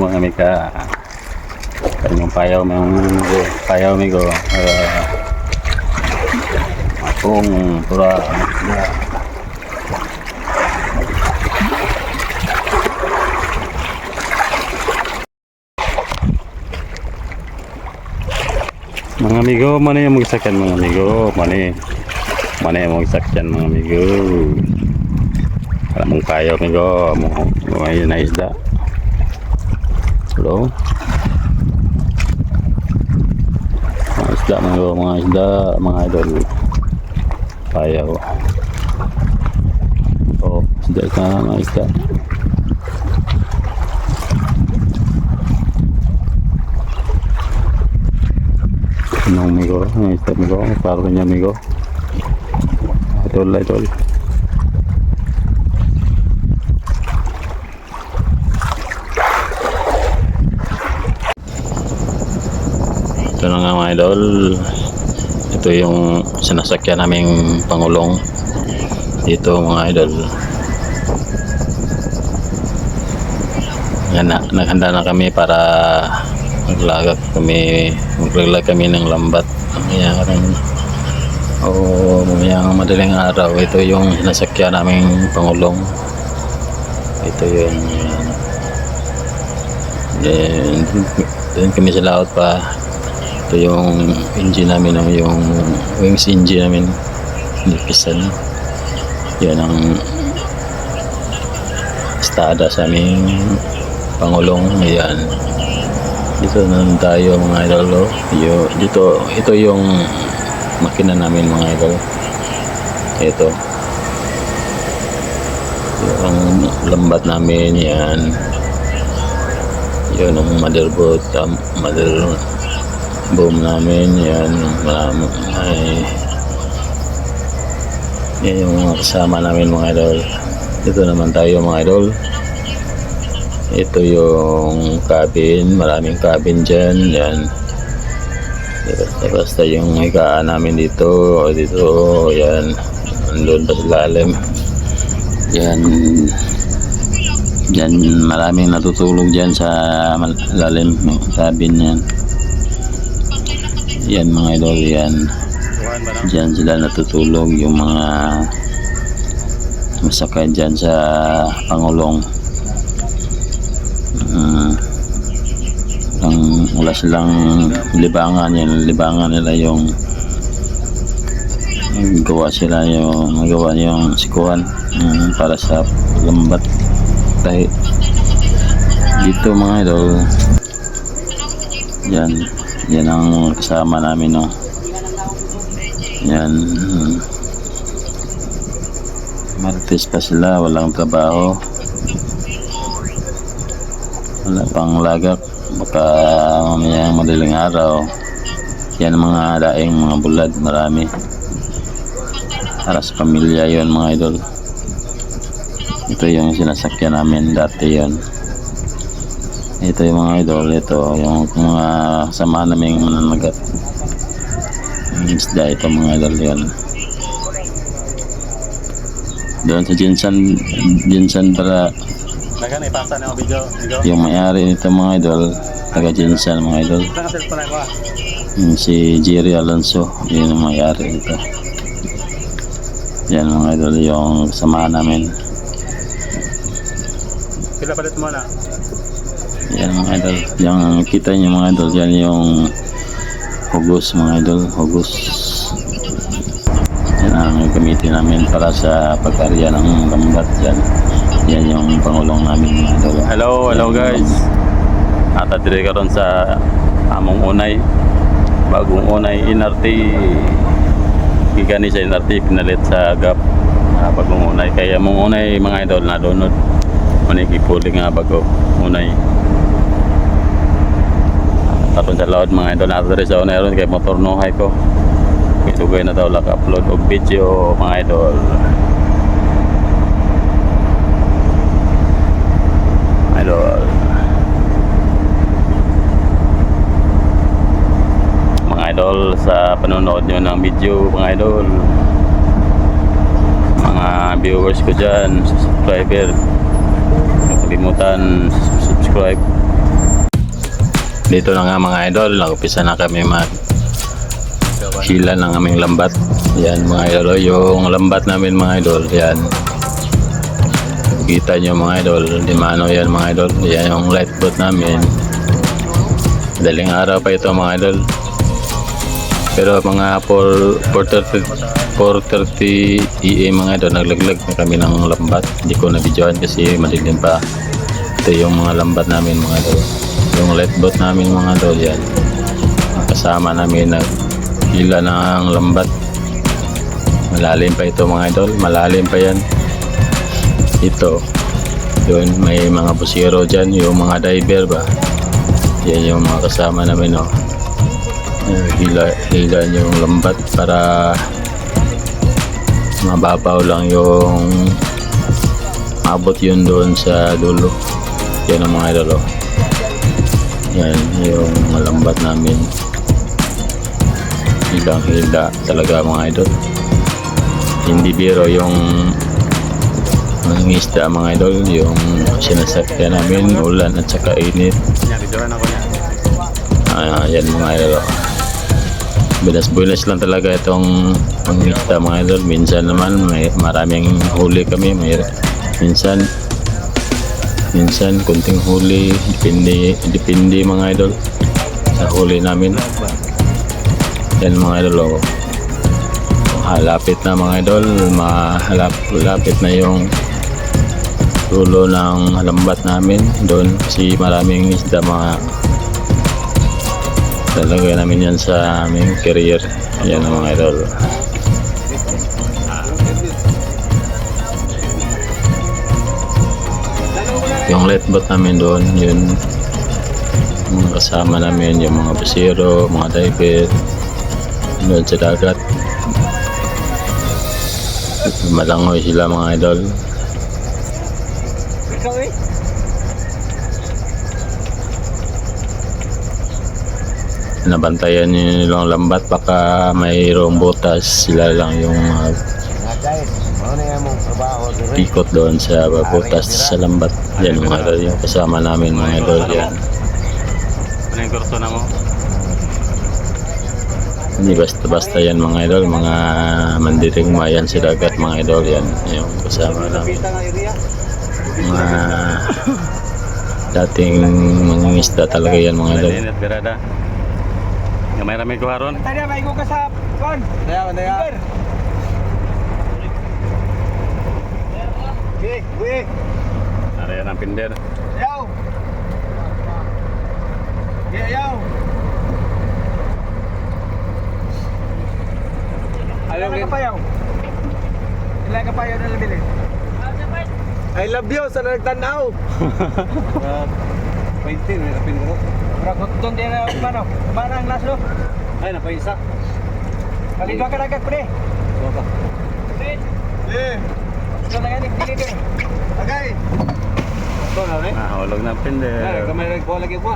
mga mika. Kanyang payaw migo. Akong pura isda. Mga amigo, mana yung magsakyan mga amigo? Mana yung magsakyan mga amigo? Para mong payaw amigo, mga na isda. Hello? Mga isda mga idol. Payaw. Oh, isda ka mga isda. Ano amigo? Mga isda amigo? Paro niya amigo? Idol. Ito na nga mga idol, ito yung sinasakyan naming pangulong dito mga idol. Yan na, naghanda na kami para maglalag kami ng lambat mamayang madaling araw. Ito yung sinasakyan naming pangulong. Ito yun. Then kami sa laot pa. Ito yung engine namin, yung wings engine namin, nipisan. Yan ang estada sa aming pangulong. Ayan, dito na tayo mga idol. Ito yung makina namin mga idol. Ito yung lambat namin. Yan, yun ang motherboard, mother boom namin. Yan, yan yung mga kasama namin mga idol. Dito naman tayo mga idol. Ito yung cabin, maraming cabin dyan. Yan, basta yung higaan namin dito. Yan, andun pa sa lalim. Yan, maraming natutulog dyan sa lalim ng cabin. Yan mga idol, yan. Diyan sila natutulog yung mga masakay dyan sa pangulong. Wala silang libangan. Yan, libangan nila yung magawa yung sikuhan para sa lambat. Dahil dito mga idol, yan ang kasama namin, no. Yan, Martes pa sila, walang trabaho, wala pang lagak, baka mamayang madaling araw. Yan mga daing mga bulad, marami para sa pamilya. Yon mga idol, ito yung sinasakyan namin dati. Yon, ito yung mga idol, ito yung mga kasama naming mananagat isda. Ito mga idol, yan. Doon sa Jinsan para yung may-ari nito mga idol, taga Jinsan mga idol. Si Jerry Alonso, yun ang may-ari nito. Yan mga idol, yung kasama namin. Pila palit mo na? Yan mga idol, yung kita nyo mga idol, yan yung hugos mga idol, hugos. Yan ang gamitin namin para sa pag-arya ng lambat. Yan yung pangulong namin mga idol. Hello guys. Atadiri ka ron sa among unay, bagong unay NRT. Gigani sa NRT, pinalit sa GAP, bagong unay. Kaya mong unay mga idol na donod manigipuli nga bago unay. Tapos sa laod mga idol nato rin sa unay ron kay motor nuhay ko. Isugay na daw upload og video mga idol. Mga idol, sa panonood nyo ng video mga idol, mga viewers ko dyan, subscriber, huwag kalimutan subscribe Dito na nga mga idol, nag-upisa na kami hila ng aming lambat. Yan mga idol, yung lambat namin mga idol, yan. Kita nyo mga idol, di mano yan mga idol. Yan yung light boat namin. Daling araw pa ito mga idol. Pero mga 4:30 AM mga idol, naglaglag na kami ng lambat. Hindi ko na-videoan kasi madilim pa. Ito yung mga lambat namin mga idol. Yung light boat namin mga idol, yan. Kasama namin naghila ng lambat. Malalim pa ito mga idol, malalim pa yan. Ito, yun, may mga busiro dyan, yung mga diver ba. Yan yung mga kasama namin, oh. Hila yung lambat para mababaw lang yung abot yun doon sa dulo. Yan ang mga idol, oh. Yan yung lambat namin. Hilang-hila talaga mga idol. Hindi biro yung isda mga idol, yung sinasakyan namin, ulan at saka init. Yan mga idol, oh. Bilas-bilas lang talaga itong isda mga idol. Minsan naman maraming huli kami, minsan kunting huli, depende mga idol sa huli namin. Yan mga idol, oh. Malapit na mga idol, malapit na yung dulo ng lambat namin doon kasi maraming isda mga talaga namin yan sa aming carrier. Yan ang mga idol. Yung light boat namin doon, yun mga kasama namin, yung mga busiro, mga diver doon sa dagat. Malangoy sila mga idol. Nabantayan yung lambat, baka mayroong butas, sila lang yung pikot doon sa butas sa lambat. Yan mga idol, yung kasama namin mga idol. Yan. Ano yung kurso na mo? Hindi basta-basta yan mga idol, mga mandirigma yan sa dagat mga idol. Yan yung kasama namin, mga dating mangingisda talaga yan mga idol. Init birada. Gamay rami ko haron. Tadi may ko ka sa kon. Daya. Gue. Area ng pinder. Yaw. Yaw. Alam ka pa yaw. Ilan ka pa yaw na labili? I love you sa nagtanaw. 20 na pinro. Rakot doon din na mano. Mana ang last lo? Ay napaisa. Kaliwa ka dagat pre. Ka. Ito na yan, dili. Agay. Ito na rin. Nahulog ng pinder. Kamay rin po lagi po.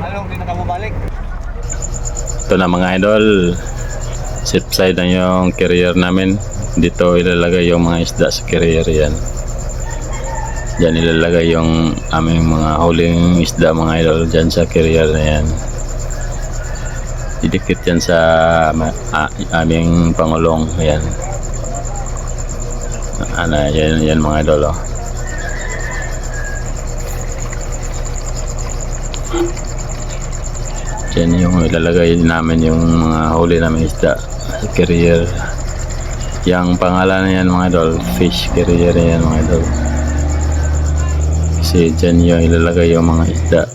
Anong pinakamabalik? Ito na mga idol, safe side na yung carrier namin. Dito ilalagay yung mga isda sa carrier. Yan, dyan ilalagay yung aming mga huling isda mga idol, dyan sa carrier na yan. Didikit yan sa aming pangulong. Yan, yan mga idol, oh. Yan yung ilalagay namin yung mga huli namin isda sa carrier. Yung pangalan na yan mga idol, fish carrier yan mga idol. Kasi dyan yung ilalagay yung mga isda.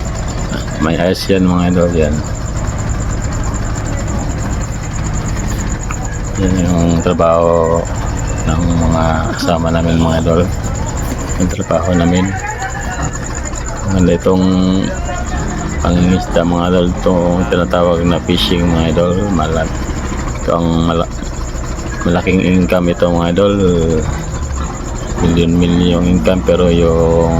May ice yan mga idol. Yan yung trabaho ng mga kasama namin mga idol. Yung trabaho namin. Maganda itong pangingisda mga idol, itong tinatawag na fishing mga idol. Ito ang malaking income ito mga idol, million income, pero yung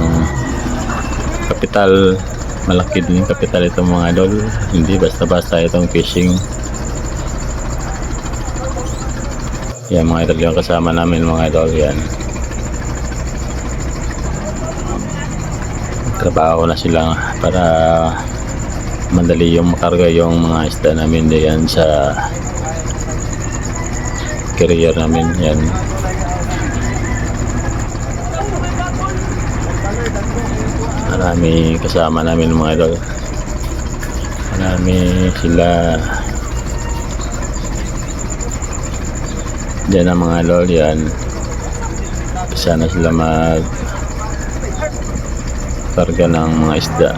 kapital, malaki din yung kapital ito mga idol. Hindi basta-basta itong fishing. Yan mga idol yung kasama namin mga idol. Yan. Trabaho na sila para madali yung makarga yung mga isda namin diyan sa carrier namin. Yan. Marami kasama namin mga idol. Marami sila. Diyan ang mga idol. Yan. Sana sila mag karga ng mga isda.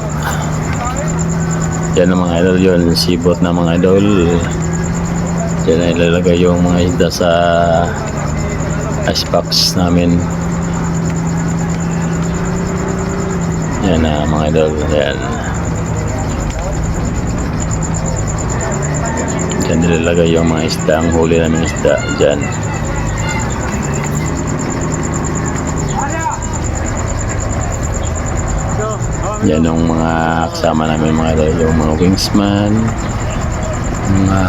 Yan ang mga idol yun. Sibot na mga idol. Diyan na ilalagay yung mga isda sa icebox namin. Yan na mga idol. Yan. Diyan nilalagay yung mga isda. Ang huli namin isda. Diyan. Yan yung mga kasama namin mga idol. Yung mga wingsman, mga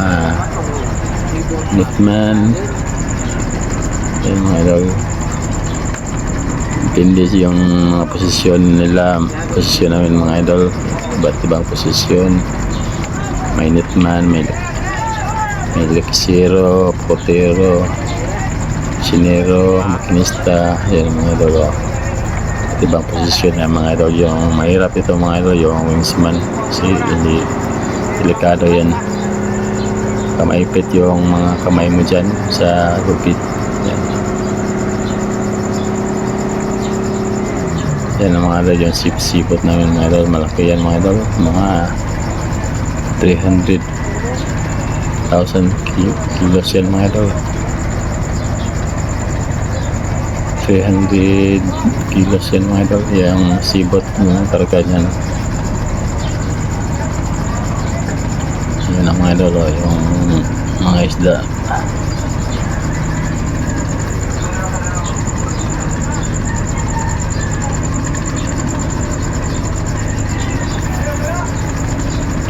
netman. Yan mga idol. Depende yung mga posisyon nila. Posisyon namin mga idol. Iba't ibang posisyon. May netman, may leksero, potero, sinero, makinista. Yan mga idol. Ibang posisyon na mga idol. Yung mahirap ito mga idol, yung wingsman kasi hindi delikado yan. Kamaipit yung mga kamay mo dyan sa lupit. Yan. Yan ang mga idol, yung sipot namin mga idol. Malaki yan mga idol, mga 300,000 kilos yan mga idol. 300 kilos yan mga idol. Yung sibot ng karga niyan. Yan ang mga idol, yung mga isda.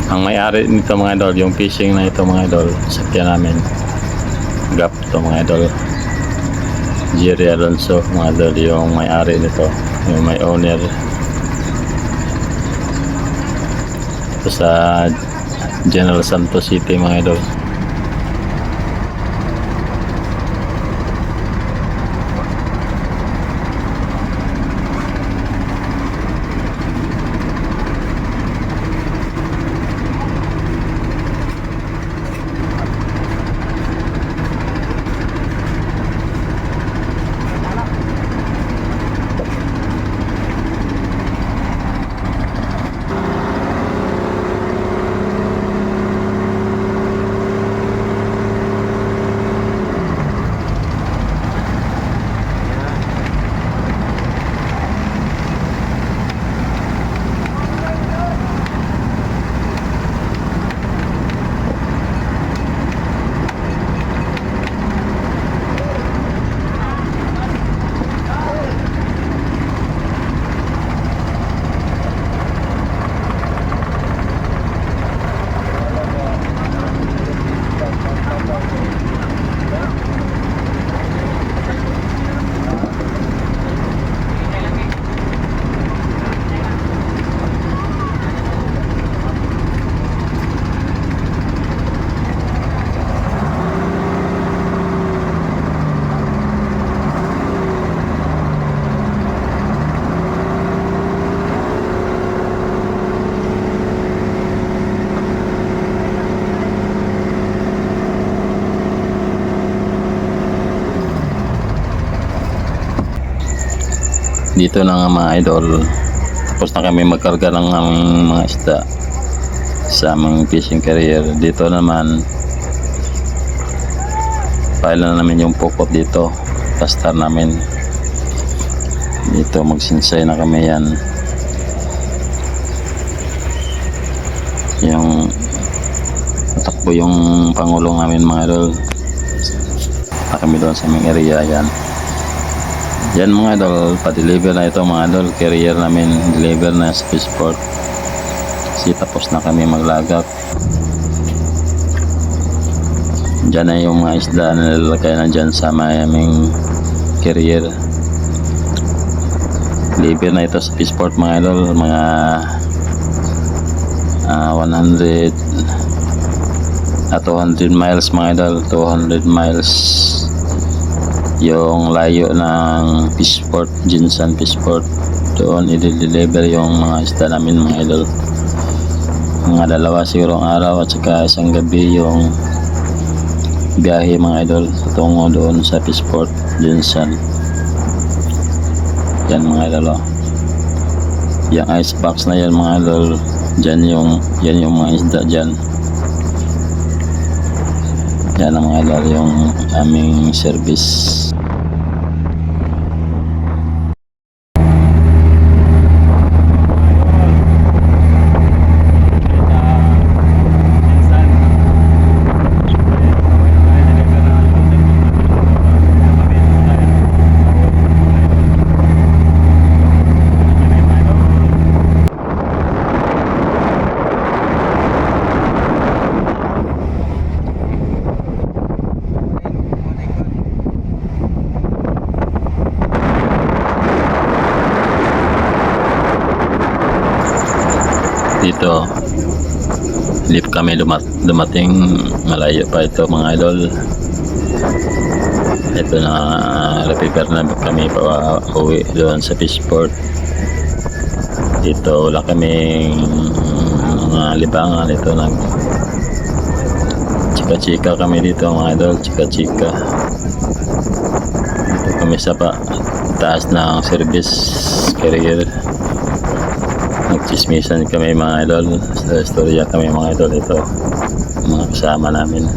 Ang may-ari nito mga idol, yung fishing na ito mga idol, sakyan namin. Gap ito mga idol. Jerry Alonso mga idol, yung may-ari nito, yung may owner. Ito sa General Santos City mga idol. Dito na nga mga idol, tapos na kami magkarga ng aming mga isda sa aming fishing carrier. Dito naman file na namin yung pukot dito, pastar namin dito, magsinsay na kami. Yan yung takbo yung pangulong namin mga idol, na kami doon sa aming area. Yan mga idol, pa-deliver na ito mga idol, carrier namin, deliver na sa Fishport kasi tapos na kami maglagak. Diyan na yung mga isda na nilalagay na dyan sa mayaming carrier. Deliver na ito sa Peaceport mga idol, mga 200 miles mga idol, 200 miles yung layo ng Peaceport, Jinsan Peaceport. Doon i-deliver yung mga isda namin mga idol. Mga 2 siguro ang araw at saka isang gabi yung biyahe mga idol tungo doon sa Peaceport, Jinsan. Yan mga idol, oh. Yung ice box na yan mga idol, yan yung mga isda dyan. Yan ang mga idol yung aming service. Dito hindi pa kami dumating, malayo pa ito mga idol. Ito na, repair na kami pa uwi doon sa Peaceport. Dito wala kaming mga libangan. Ito nag chika-chika kami dito mga idol, chika-chika. Dito kami sa taas ng service carrier. Nagchismisan kami mga idol, sa istorya kami mga idol. Ito mga kasama namin.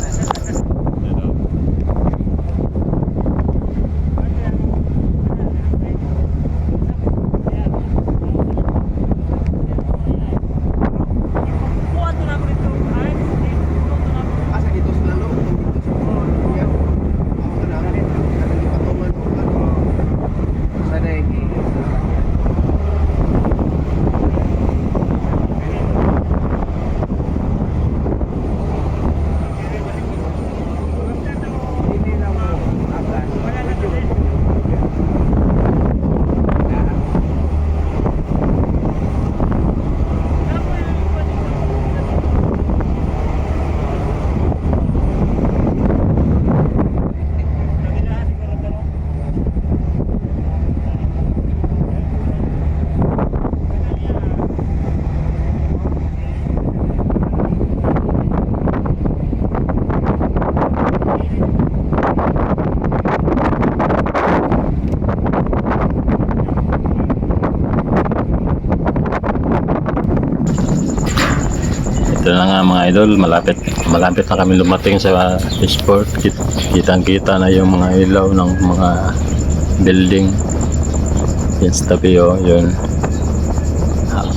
Ito na nga mga idol, malapit na kami lumating sa Peaceport. Kitang-kita na yung mga ilaw ng mga building. Yan sa tabi, oh, yun.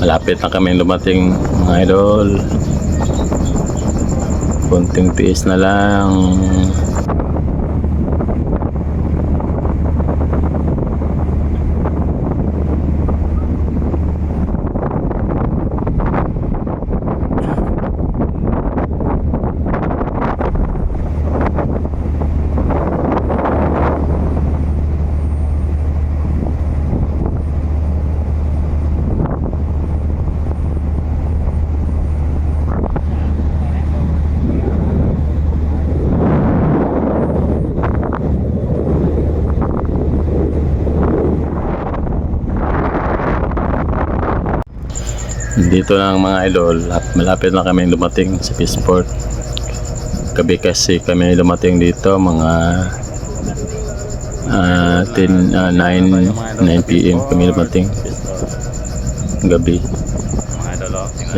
Malapit na kami lumating mga idol. Konting tiis na lang. Dito lang mga idol, malapit na kami dumating sa Peaceport. Gabi kasi kami dumating dito, mga 9 PM kami dumating gabi.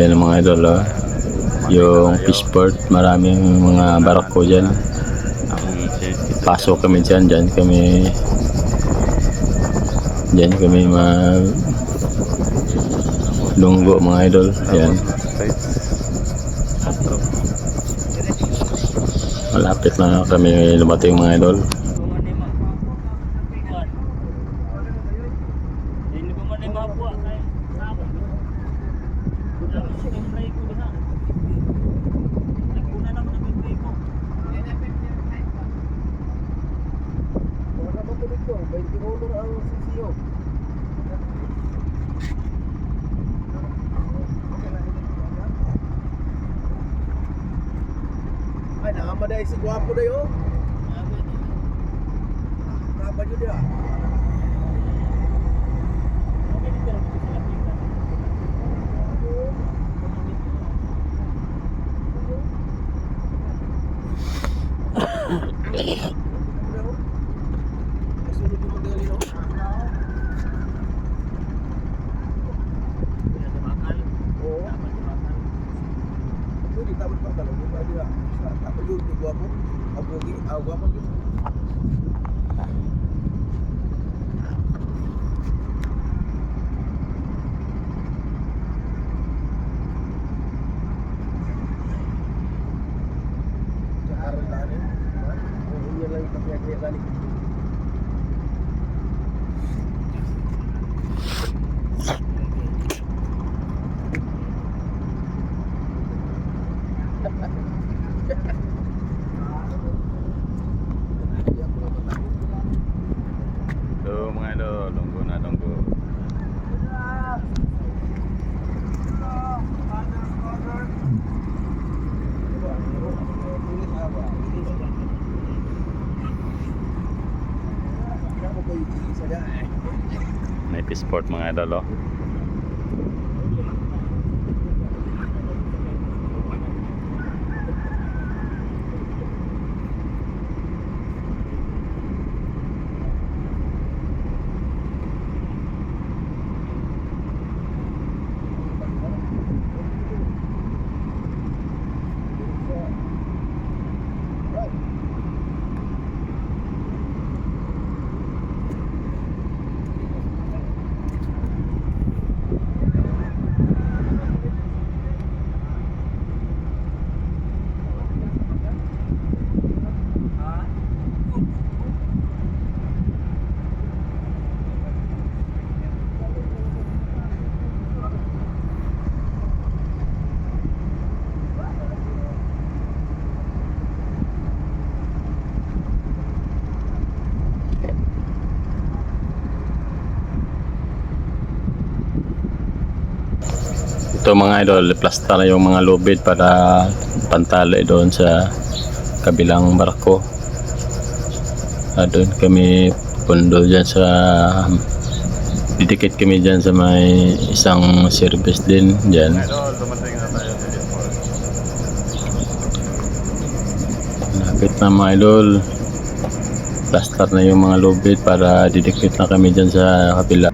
Yan ang mga idol, oh. Yung Peaceport, maraming mga barako dyan. Pasok kami dyan, dyan kami lunggo mga idol. Yan, malapit na kami lumating mga idol. owner ang CCO. Ay, nakamaday si Guwapo dayo. Kapan yun dia? Kasunod yung magaling no? Oo. Pwede tapos pa talaga. Pwede ba? Tapos yun, di Guwapo. Guwapo yun. Araw na rin. Yun lang yung kapiyag-kaya galing. So mga idol, lunggo na lunggo. May P-Sport mga idol oh. Ito mga idol, plaster na yung mga lubid para pantali doon sa kabilang barko. Doon kami pundo dyan sa didikit kami dyan sa may isang service din dyan. Idol, dumating na tayo sa P-Sport. Lapit na mga idol, plaster na yung mga lubid para didikit na kami dyan sa kabila.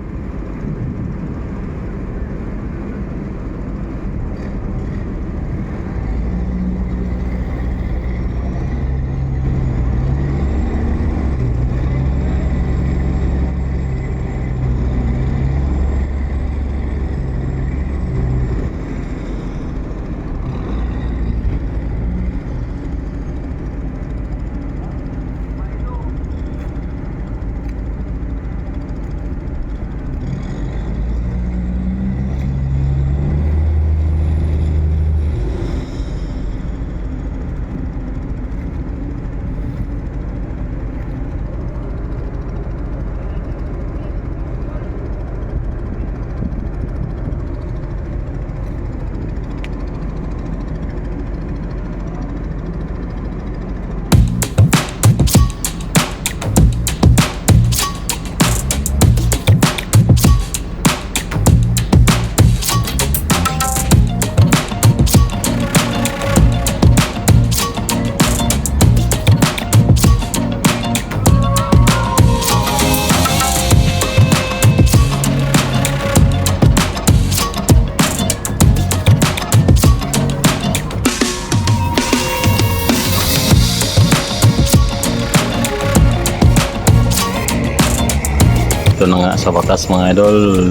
Ito na nga sa wakas mga idol,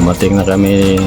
dumating na kami